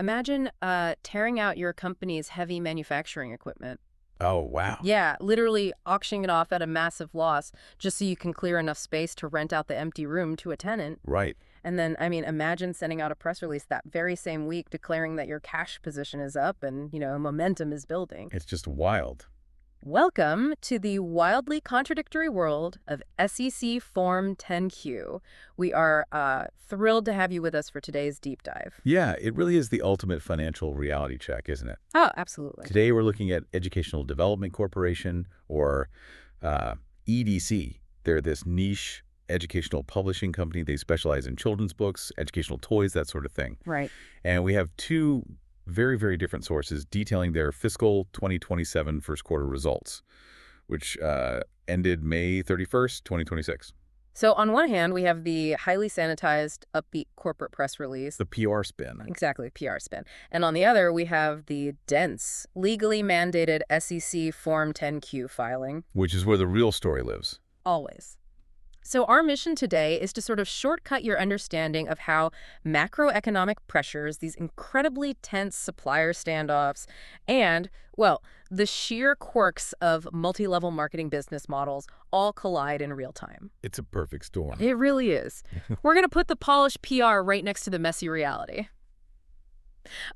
Imagine tearing out your company's heavy manufacturing equipment. Oh, wow. Yeah, literally auctioning it off at a massive loss just so you can clear enough space to rent out the empty room to a tenant. Right. And then, I mean, imagine sending out a press release that very same week declaring that your cash position is up and, momentum is building. It's just wild. Welcome to the wildly contradictory world of SEC Form 10Q. We are thrilled to have you with us for today's deep dive. Yeah, it really is the ultimate financial reality check, isn't it? Oh, absolutely. Today we're looking at Educational Development Corporation, or EDC. They're this niche educational publishing company. They specialize in children's books, educational toys, that sort of thing. Right. And we have two very, very different sources detailing their fiscal 2027 first quarter results, which ended May 31st, 2026. So on one hand, we have the highly sanitized, upbeat corporate press release. The PR spin. Exactly, PR spin. And on the other, we have the dense, legally mandated SEC Form 10Q filing. Which is where the real story lives. Always. So our mission today is to sort of shortcut your understanding of how macroeconomic pressures, these incredibly tense supplier standoffs, and, well, the sheer quirks of multi-level marketing business models all collide in real time. It's a perfect storm. It really is. We're going to put the polished PR right next to the messy reality.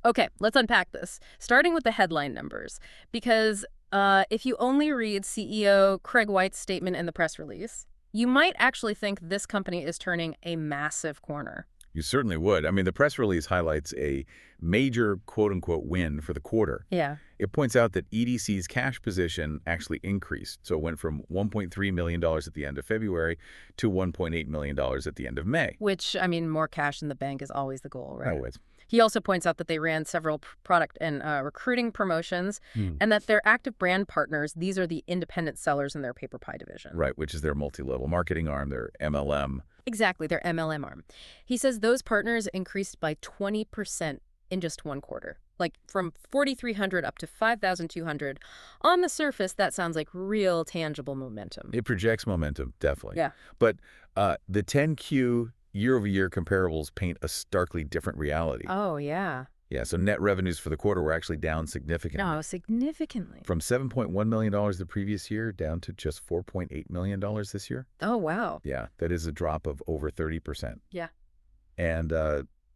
Okay, let's unpack this, starting with the headline numbers. Because if you only read CEO Craig White's statement in the press release, you might actually think this company is turning a massive corner. You certainly would. I mean, the press release highlights a major quote-unquote win for the quarter. Yeah. It points out that EDC's cash position actually increased. So it went from $1.3 million at the end of February to $1.8 million at the end of May. Which, I mean, more cash in the bank is always the goal, right? Always. He also points out that they ran several product and recruiting promotions and that their active brand partners, these are the independent sellers in their Paper Pie division. Right, which is their multi-level marketing arm, their MLM. Exactly, their MLM arm. He says those partners increased by 20% in just one quarter. Like from 4,300 up to 5,200. On the surface, that sounds like real tangible momentum. It projects momentum, definitely. Yeah. But the 10Q year-over-year comparables paint a starkly different reality. Oh, yeah. Yeah, so net revenues for the quarter were actually down significantly. No, significantly. From $7.1 million the previous year down to just $4.8 million this year. Oh, wow. Yeah, that is a drop of over 30%. Yeah. And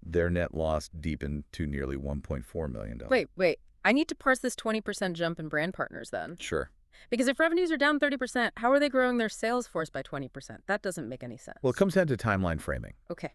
their net loss deepened to nearly $1.4 million. Wait. I need to parse this 20% jump in brand partners then. Sure. Because if revenues are down 30%, how are they growing their sales force by 20%? That doesn't make any sense. Well, it comes down to timeline framing. Okay.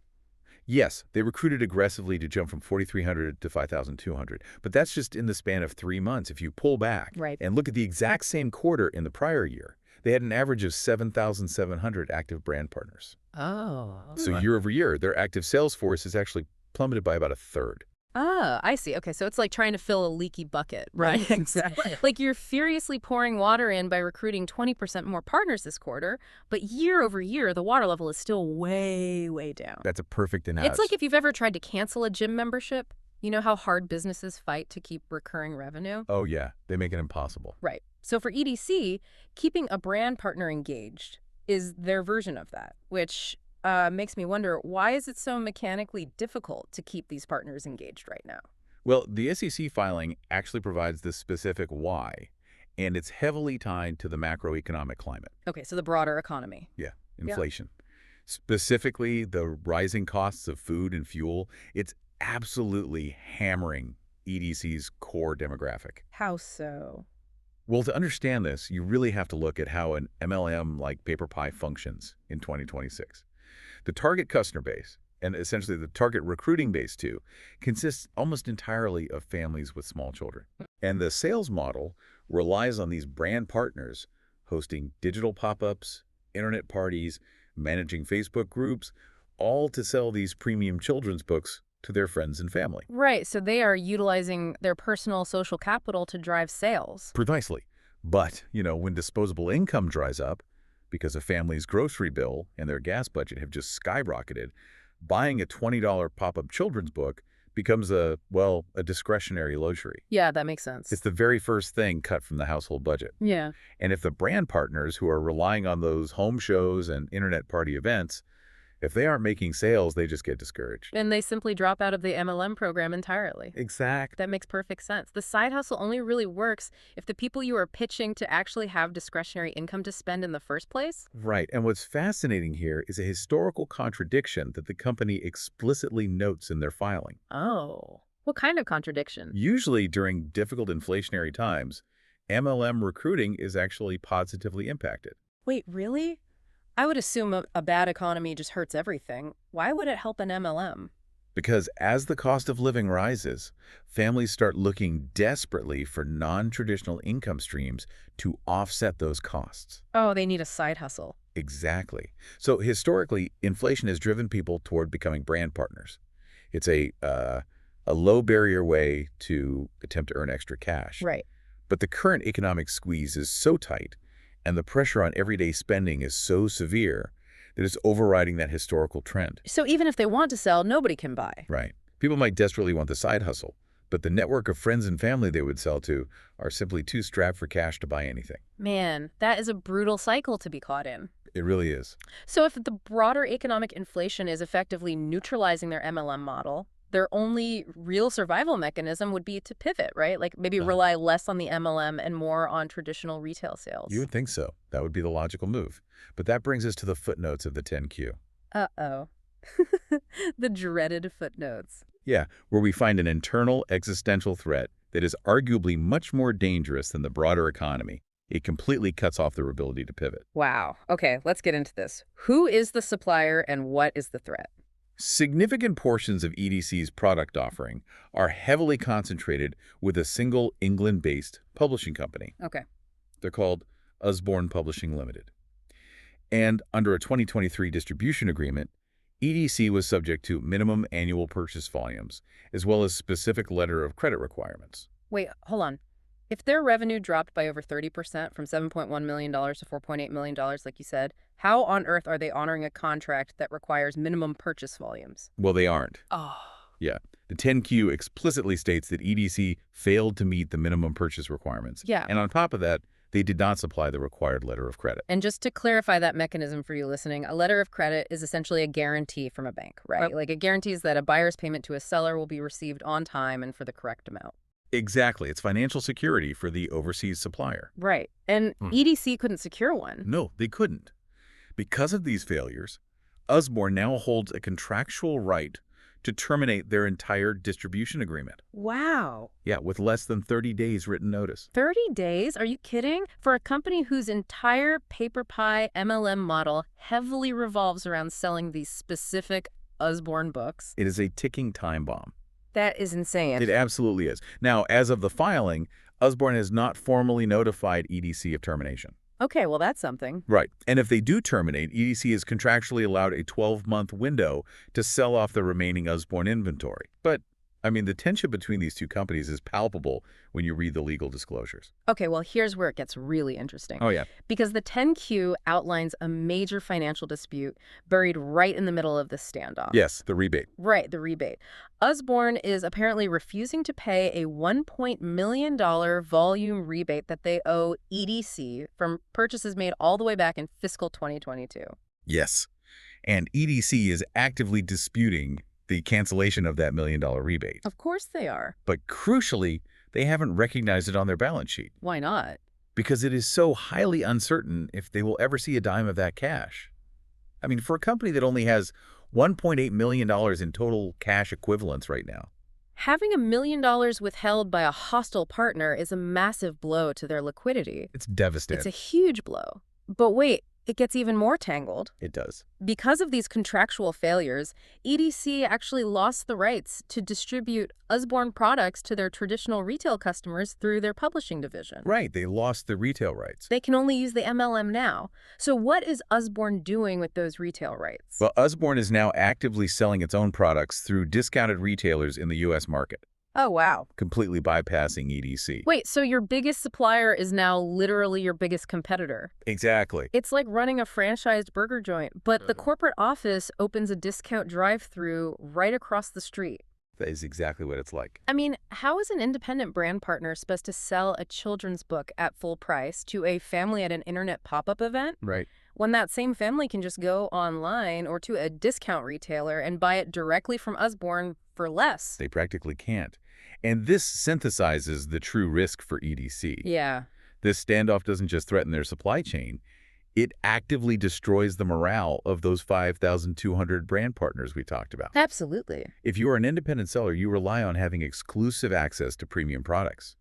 Yes, they recruited aggressively to jump from 4,300 to 5,200, but that's just in the span of 3 months. If you pull back and look at the exact same quarter in the prior year, they had an average of 7,700 active brand partners. Oh. So year over year, their active sales force is actually plummeted by about a third. Oh, I see. Okay, so it's like trying to fill a leaky bucket, right? Exactly. Like you're furiously pouring water in by recruiting 20% more partners this quarter, but year over year, the water level is still way, way down. That's a perfect analogy. It's like if you've ever tried to cancel a gym membership, you know how hard businesses fight to keep recurring revenue? Oh, yeah. They make it impossible. Right. So for EDC, keeping a brand partner engaged is their version of that, which makes me wonder, why is it so mechanically difficult to keep these partners engaged right now? Well, the SEC filing actually provides the specific why, and it's heavily tied to the macroeconomic climate. Okay, so the broader economy. Yeah, inflation. Specifically, the rising costs of food and fuel, it's absolutely hammering EDC's core demographic. How so? Well, to understand this, you really have to look at how an MLM like Paper Pie functions in 2026. The target customer base, and essentially the target recruiting base too, consists almost entirely of families with small children. And the sales model relies on these brand partners hosting digital pop-ups, internet parties, managing Facebook groups, all to sell these premium children's books to their friends and family. Right, so they are utilizing their personal social capital to drive sales. Precisely. But, when disposable income dries up, because a family's grocery bill and their gas budget have just skyrocketed, buying a $20 pop-up children's book becomes a discretionary luxury. Yeah, that makes sense. It's the very first thing cut from the household budget. Yeah. And if the brand partners who are relying on those home shows and internet party events, If they aren't making sales, they just get discouraged. And they simply drop out of the MLM program entirely. Exactly. That makes perfect sense. The side hustle only really works if the people you are pitching to actually have discretionary income to spend in the first place. Right. And what's fascinating here is a historical contradiction that the company explicitly notes in their filing. Oh, what kind of contradiction? Usually during difficult inflationary times, MLM recruiting is actually positively impacted. Wait, really? I would assume a bad economy just hurts everything. Why would it help an MLM? Because as the cost of living rises, families start looking desperately for non-traditional income streams to offset those costs. Oh, they need a side hustle. Exactly. So historically, inflation has driven people toward becoming brand partners. It's a low-barrier way to attempt to earn extra cash. Right. But the current economic squeeze is so tight, and the pressure on everyday spending is so severe that it's overriding that historical trend. So even if they want to sell, nobody can buy. Right. People might desperately want the side hustle, but the network of friends and family they would sell to are simply too strapped for cash to buy anything. Man, that is a brutal cycle to be caught in. It really is. So if the broader economic inflation is effectively neutralizing their MLM model, their only real survival mechanism would be to pivot, right? Like maybe rely less on the MLM and more on traditional retail sales. You would think so. That would be the logical move. But that brings us to the footnotes of the 10Q. Uh-oh. The dreaded footnotes. Yeah, where we find an internal existential threat that is arguably much more dangerous than the broader economy. It completely cuts off their ability to pivot. Wow. Okay, let's get into this. Who is the supplier and what is the threat? Significant portions of EDC's product offering are heavily concentrated with a single England-based publishing company. Okay. They're called Usborne Publishing Limited. And under a 2023 distribution agreement, EDC was subject to minimum annual purchase volumes, as well as specific letter of credit requirements. Wait, hold on. If their revenue dropped by over 30% from $7.1 million to $4.8 million, like you said, how on earth are they honoring a contract that requires minimum purchase volumes? Well, they aren't. Oh. Yeah. The 10Q explicitly states that EDC failed to meet the minimum purchase requirements. Yeah. And on top of that, they did not supply the required letter of credit. And just to clarify that mechanism for you listening, a letter of credit is essentially a guarantee from a bank, right? Like it guarantees that a buyer's payment to a seller will be received on time and for the correct amount. Exactly. It's financial security for the overseas supplier. Right. And EDC couldn't secure one. No, they couldn't. Because of these failures, Usborne now holds a contractual right to terminate their entire distribution agreement. Wow. Yeah, with less than 30 days written notice. 30 days? Are you kidding? For a company whose entire paper pie MLM model heavily revolves around selling these specific Usborne books. It is a ticking time bomb. That is insane. It absolutely is. Now, as of the filing, Usborne has not formally notified EDC of termination. Okay, well, that's something. Right. And if they do terminate, EDC is contractually allowed a 12-month window to sell off the remaining Usborne inventory. But, I mean, the tension between these two companies is palpable when you read the legal disclosures. Okay, well, here's where it gets really interesting. Oh, yeah. Because the 10Q outlines a major financial dispute buried right in the middle of this standoff. Yes, the rebate. Right, the rebate. Usborne is apparently refusing to pay a $1 million volume rebate that they owe EDC from purchases made all the way back in fiscal 2022. Yes. And EDC is actively disputing the cancellation of that $1 million rebate. Of course they are. But crucially, they haven't recognized it on their balance sheet. Why not? Because it is so highly uncertain if they will ever see a dime of that cash. I mean, for a company that only has $1.8 million in total cash equivalents right now. Having $1 million withheld by a hostile partner is a massive blow to their liquidity. It's devastating. It's a huge blow. But wait, it gets even more tangled. It does. Because of these contractual failures, EDC actually lost the rights to distribute Usborne products to their traditional retail customers through their publishing division. Right, they lost the retail rights. They can only use the MLM now. So what is Usborne doing with those retail rights? Well, Usborne is now actively selling its own products through discounted retailers in the U.S. market. Oh, wow. Completely bypassing EDC. Wait, so your biggest supplier is now literally your biggest competitor? Exactly. It's like running a franchised burger joint, but the corporate office opens a discount drive-through right across the street. That is exactly what it's like. I mean, how is an independent brand partner supposed to sell a children's book at full price to a family at an internet pop-up event? Right. when that same family can just go online or to a discount retailer and buy it directly from Usborne for less. They practically can't. And this synthesizes the true risk for EDC. Yeah. This standoff doesn't just threaten their supply chain, it actively destroys the morale of those 5,200 brand partners we talked about. Absolutely. If you are an independent seller, you rely on having exclusive access to premium products.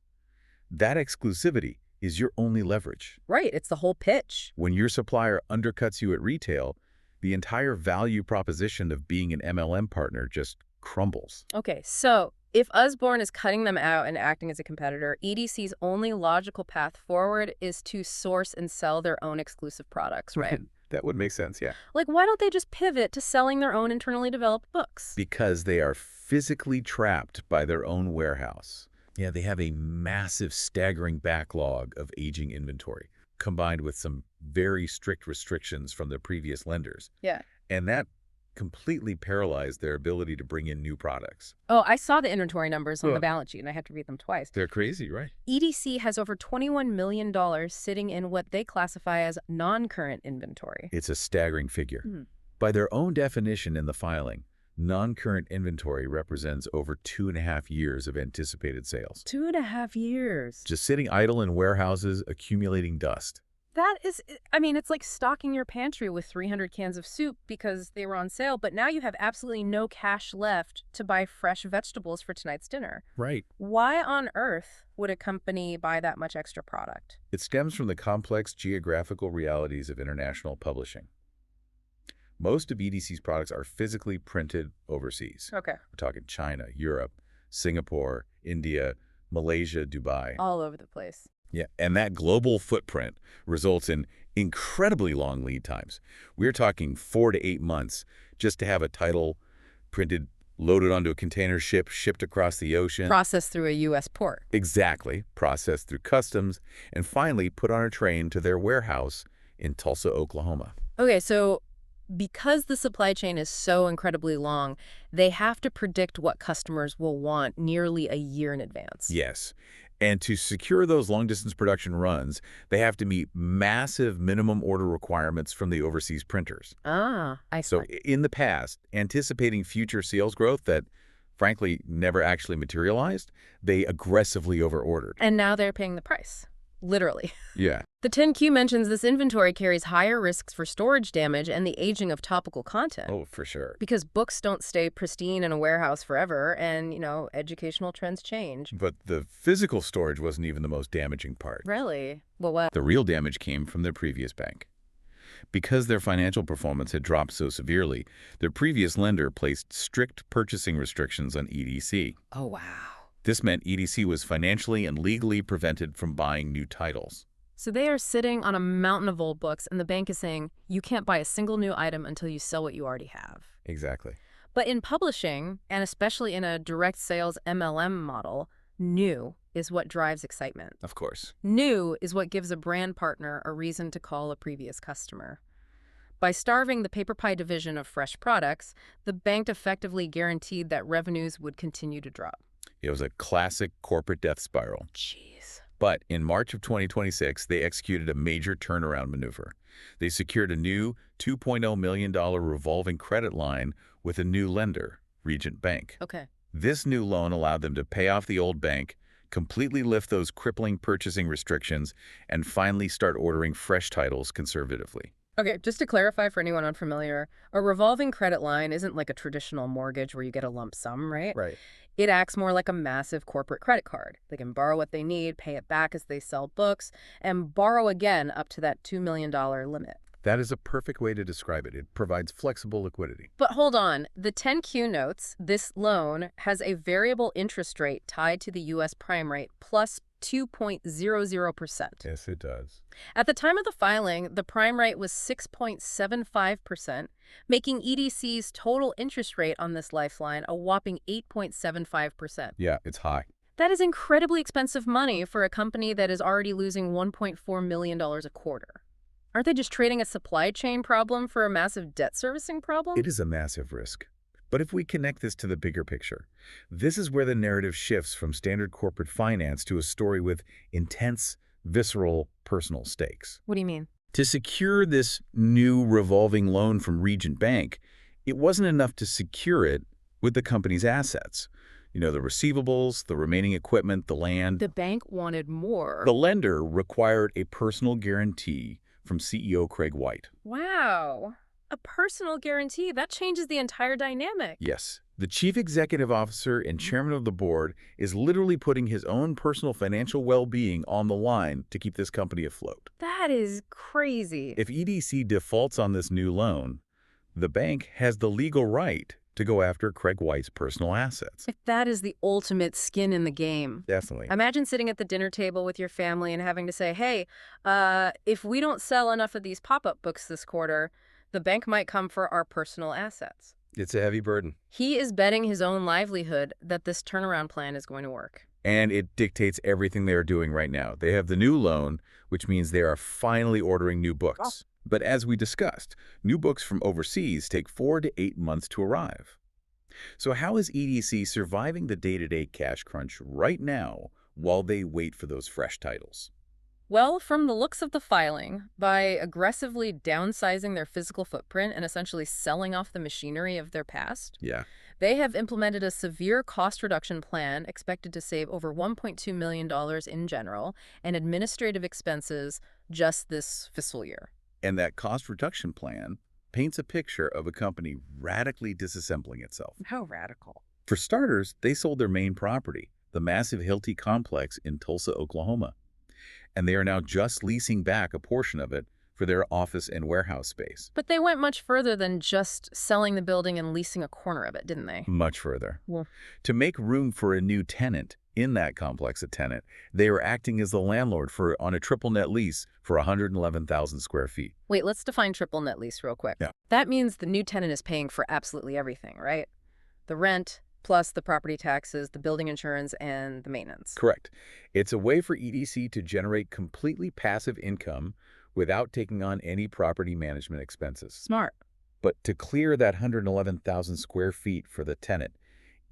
That exclusivity is your only leverage. Right, it's the whole pitch. When your supplier undercuts you at retail, the entire value proposition of being an MLM partner just crumbles. Okay, so if Usborne is cutting them out and acting as a competitor, EDC's only logical path forward is to source and sell their own exclusive products, right? That would make sense, yeah. Like, why don't they just pivot to selling their own internally developed books? Because they are physically trapped by their own warehouse. Yeah, they have a massive, staggering backlog of aging inventory, combined with some very strict restrictions from their previous lenders. Yeah. And that completely paralyzed their ability to bring in new products. Oh, I saw the inventory numbers on the balance sheet, and I had to read them twice. They're crazy, right? EDC has over $21 million sitting in what they classify as non-current inventory. It's a staggering figure. By their own definition in the filing, non-current inventory represents over 2.5 years of anticipated sales. 2.5 years. Just sitting idle in warehouses, accumulating dust. That is, I mean, it's like stocking your pantry with 300 cans of soup because they were on sale, but now you have absolutely no cash left to buy fresh vegetables for tonight's dinner. Right. Why on earth would a company buy that much extra product? It stems from the complex geographical realities of international publishing. Most of EDC's products are physically printed overseas. Okay. We're talking China, Europe, Singapore, India, Malaysia, Dubai. All over the place. Yeah, and that global footprint results in incredibly long lead times. We're talking 4 to 8 months just to have a title printed, loaded onto a container ship, shipped across the ocean. Processed through a U.S. port. Exactly. Processed through customs, and finally put on a train to their warehouse in Tulsa, Oklahoma. Okay, so because the supply chain is so incredibly long, they have to predict what customers will want nearly a year in advance. Yes. And to secure those long-distance production runs, they have to meet massive minimum order requirements from the overseas printers. Ah, I see. So in the past, anticipating future sales growth that, frankly, never actually materialized, they aggressively overordered. And now they're paying the price. Literally. Yeah. The 10Q mentions this inventory carries higher risks for storage damage and the aging of topical content. Oh, for sure. Because books don't stay pristine in a warehouse forever and, educational trends change. But the physical storage wasn't even the most damaging part. Really? Well, what? The real damage came from their previous bank. Because their financial performance had dropped so severely, their previous lender placed strict purchasing restrictions on EDC. Oh, wow. This meant EDC was financially and legally prevented from buying new titles. So they are sitting on a mountain of old books, and the bank is saying, you can't buy a single new item until you sell what you already have. Exactly. But in publishing, and especially in a direct sales MLM model, new is what drives excitement. Of course. New is what gives a brand partner a reason to call a previous customer. By starving the paper pie division of fresh products, the bank effectively guaranteed that revenues would continue to drop. It was a classic corporate death spiral. Jeez. But in March of 2026, they executed a major turnaround maneuver. They secured a new $2.0 million revolving credit line with a new lender, Regent Bank. Okay. This new loan allowed them to pay off the old bank, completely lift those crippling purchasing restrictions, and finally start ordering fresh titles conservatively. Okay, just to clarify for anyone unfamiliar, a revolving credit line isn't like a traditional mortgage where you get a lump sum, right? Right. It acts more like a massive corporate credit card. They can borrow what they need, pay it back as they sell books, and borrow again up to that $2 million limit. That is a perfect way to describe it. It provides flexible liquidity. But hold on. The 10Q notes this loan has a variable interest rate tied to the U.S. prime rate plus 2.00%. Yes, it does. At the time of the filing, the prime rate was 6.75%, making EDC's total interest rate on this lifeline a whopping 8.75%. Yeah, it's high. That is incredibly expensive money for a company that is already losing $1.4 million a quarter. Aren't they just trading a supply chain problem for a massive debt servicing problem? It is a massive risk. But if we connect this to the bigger picture, this is where the narrative shifts from standard corporate finance to a story with intense, visceral, personal stakes. What do you mean? To secure this new revolving loan from Region Bank, it wasn't enough to secure it with the company's assets. The receivables, the remaining equipment, the land. The bank wanted more. The lender required a personal guarantee from CEO Craig White. Wow. A personal guarantee. That changes the entire dynamic. Yes. The chief executive officer and chairman of the board is literally putting his own personal financial well-being on the line to keep this company afloat. That is crazy. If EDC defaults on this new loan, the bank has the legal right to go after Craig White's personal assets. If that is the ultimate skin in the game. Definitely. Imagine sitting at the dinner table with your family and having to say, hey, if we don't sell enough of these pop-up books this quarter, the bank might come for our personal assets. It's a heavy burden. He is betting his own livelihood that this turnaround plan is going to work. And it dictates everything they are doing right now. They have the new loan, which means they are finally ordering new books. But as we discussed, new books from overseas take 4 to 8 months to arrive. So how is EDC surviving the day-to-day cash crunch right now while they wait for those fresh titles? Well, from the looks of the filing, by aggressively downsizing their physical footprint and essentially selling off the machinery of their past, Yeah. they have implemented a severe cost reduction plan expected to save over $1.2 million in general and administrative expenses just this fiscal year. And that cost reduction plan paints a picture of a company radically disassembling itself. How radical. For starters, they sold their main property, the massive Hilti complex in Tulsa, Oklahoma. And they are now just leasing back a portion of it for their office and warehouse space. But they went much further than just selling the building and leasing a corner of it, didn't they? Much further. Well, To make room for a new tenant in that complex, they are acting as the landlord on a triple net lease for 111,000 square feet. wait, let's define triple net lease real quick. Yeah. That means the new tenant is paying for absolutely everything, right? The rent, plus the property taxes, the building insurance, and the maintenance. Correct. It's a way for EDC to generate completely passive income without taking on any property management expenses. Smart. But to clear that 111,000 square feet for the tenant,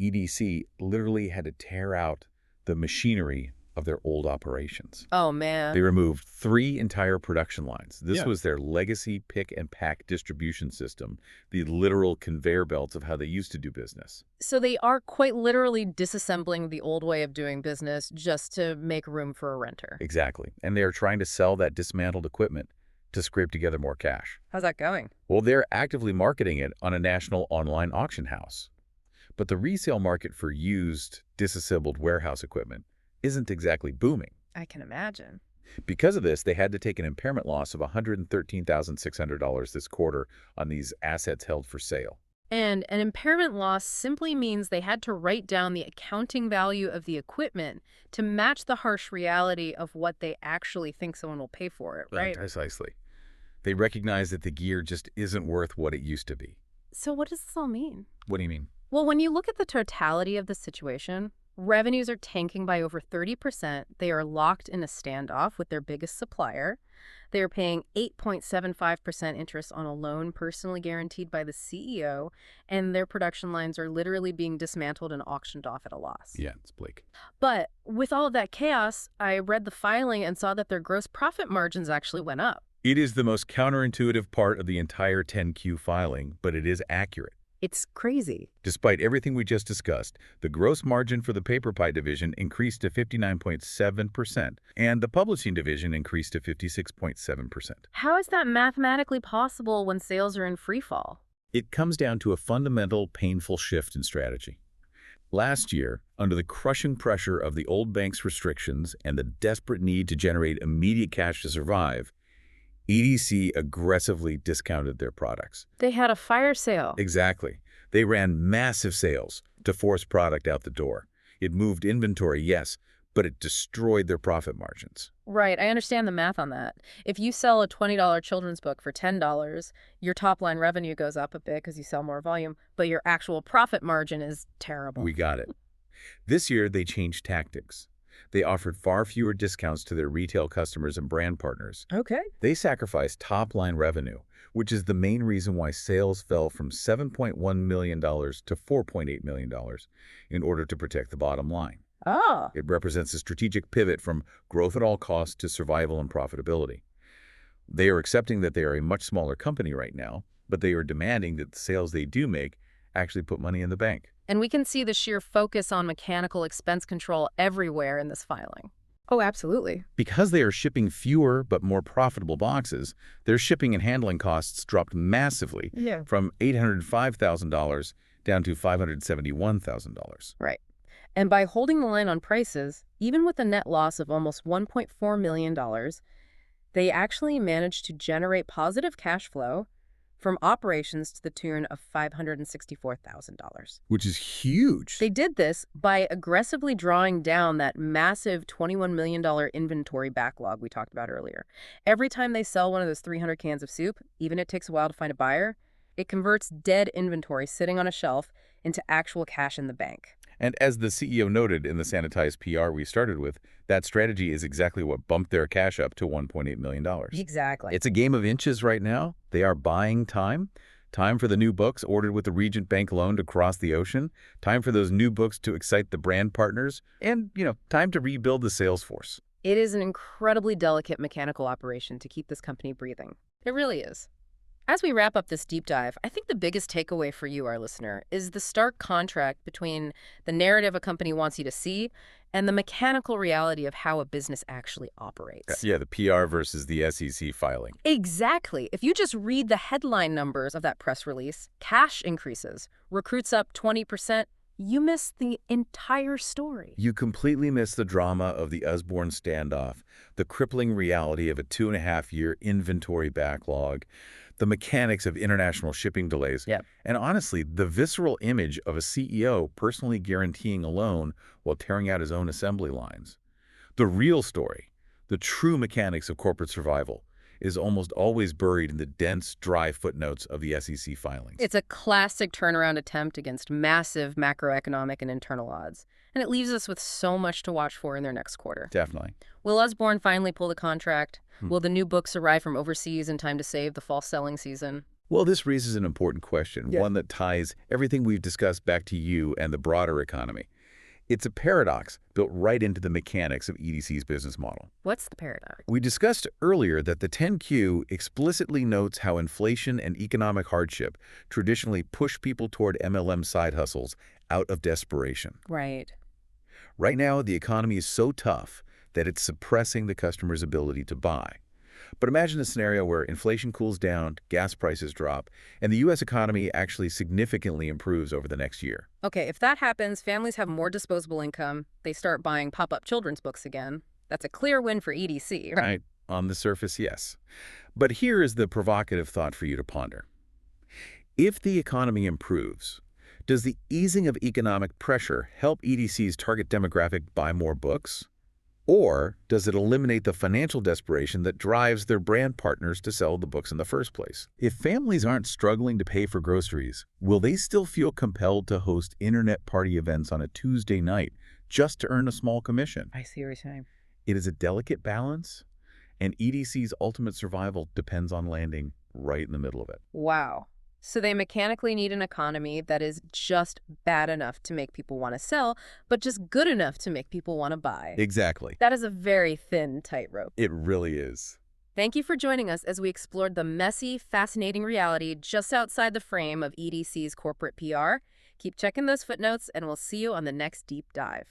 EDC literally had to tear out the machinery of their old operations. Oh, man. They removed 3 entire production lines. This Yeah. was their legacy pick and pack distribution system, the literal conveyor belts of how they used to do business. So they are quite literally disassembling the old way of doing business just to make room for a renter. Exactly. And they are trying to sell that dismantled equipment to scrape together more cash. How's that going? Well, they're actively marketing it on a national online auction house. But the resale market for used, disassembled warehouse equipment isn't exactly booming. I can imagine. Because of this, they had to take an impairment loss of $113,600 this quarter on these assets held for sale. And an impairment loss simply means they had to write down the accounting value of the equipment to match the harsh reality of what they actually think someone will pay for it, right? Precisely. They recognize that the gear just isn't worth what it used to be. So what does this all mean? What do you mean? Well, when you look at the totality of the situation, revenues are tanking by over 30%. They are locked in a standoff with their biggest supplier. They are paying 8.75% interest on a loan personally guaranteed by the CEO, and their production lines are literally being dismantled and auctioned off at a loss. Yeah, it's bleak. But with all of that chaos, I read the filing and saw that their gross profit margins actually went up. It is the most counterintuitive part of the entire 10Q filing, but it is accurate. It's crazy. Despite everything we just discussed, the gross margin for the paper pie division increased to 59.7%, and the publishing division increased to 56.7%. How is that mathematically possible when sales are in free fall? It comes down to a fundamental, painful shift in strategy. Last year, under the crushing pressure of the old bank's restrictions and the desperate need to generate immediate cash to survive, EDC aggressively discounted their products. They had a fire sale. Exactly. They ran massive sales to force product out the door. It moved inventory, yes, but it destroyed their profit margins. Right, I understand the math on that. If you sell a $20 children's book for $10, your top-line revenue goes up a bit because you sell more volume, but your actual profit margin is terrible. We got it. This year, they changed tactics. They offered far fewer discounts to their retail customers and brand partners. Okay. They sacrificed top-line revenue, which is the main reason why sales fell from $7.1 million to $4.8 million in order to protect the bottom line. It represents a strategic pivot from growth at all costs to survival and profitability. They are accepting that they are a much smaller company right now, but they are demanding that the sales they do make actually put money in the bank. And we can see the sheer focus on mechanical expense control everywhere in this filing. Oh, absolutely. Because they are shipping fewer but more profitable boxes, their shipping and handling costs dropped massively from $805,000 down to $571,000. Right. And by holding the line on prices, even with a net loss of almost $1.4 million, they actually managed to generate positive cash flow from operations to the tune of $564,000. Which is huge. They did this by aggressively drawing down that massive $21 million inventory backlog we talked about earlier. Every time they sell one of those 300 cans of soup, even if it takes a while to find a buyer, it converts dead inventory sitting on a shelf into actual cash in the bank. And as the CEO noted in the sanitized PR we started with, that strategy is exactly what bumped their cash up to $1.8 million. Exactly. It's a game of inches right now. They are buying time. Time for the new books ordered with the Regent Bank loan to cross the ocean. Time for those new books to excite the brand partners. And, time to rebuild the sales force. It is an incredibly delicate mechanical operation to keep this company breathing. It really is. As we wrap up this deep dive, I think the biggest takeaway for you, our listener, is the stark contrast between the narrative a company wants you to see and the mechanical reality of how a business actually operates. Yeah, the PR versus the SEC filing. Exactly. If you just read the headline numbers of that press release, cash increases, recruits up 20%, you miss the entire story. You completely miss the drama of the Usborne standoff, the crippling reality of a 2.5-year inventory backlog, the mechanics of international shipping delays, and honestly, the visceral image of a CEO personally guaranteeing a loan while tearing out his own assembly lines. The real story, the true mechanics of corporate survival, is almost always buried in the dense, dry footnotes of the SEC filings. It's a classic turnaround attempt against massive macroeconomic and internal odds, and it leaves us with so much to watch for in their next quarter. Definitely. Will Usborne finally pull the contract? Will the new books arrive from overseas in time to save the fall selling season? Well, this raises an important question, one that ties everything we've discussed back to you and the broader economy. It's a paradox built right into the mechanics of EDC's business model. What's the paradox? We discussed earlier that the 10Q explicitly notes how inflation and economic hardship traditionally push people toward MLM side hustles out of desperation. Right. Right now, the economy is so tough that it's suppressing the customer's ability to buy. But imagine a scenario where inflation cools down, gas prices drop, and the U.S. economy actually significantly improves over the next year. Okay, if that happens, families have more disposable income. They start buying pop-up children's books again. That's a clear win for EDC, right? Right. On the surface, yes. But here is the provocative thought for you to ponder. If the economy improves, does the easing of economic pressure help EDC's target demographic buy more books? Or does it eliminate the financial desperation that drives their brand partners to sell the books in the first place? If families aren't struggling to pay for groceries, will they still feel compelled to host internet party events on a Tuesday night just to earn a small commission? I see what you're saying. It is a delicate balance, and EDC's ultimate survival depends on landing right in the middle of it. Wow. So they mechanically need an economy that is just bad enough to make people want to sell, but just good enough to make people want to buy. Exactly. That is a very thin tightrope. It really is. Thank you for joining us as we explored the messy, fascinating reality just outside the frame of EDC's corporate PR. Keep checking those footnotes, and we'll see you on the next deep dive.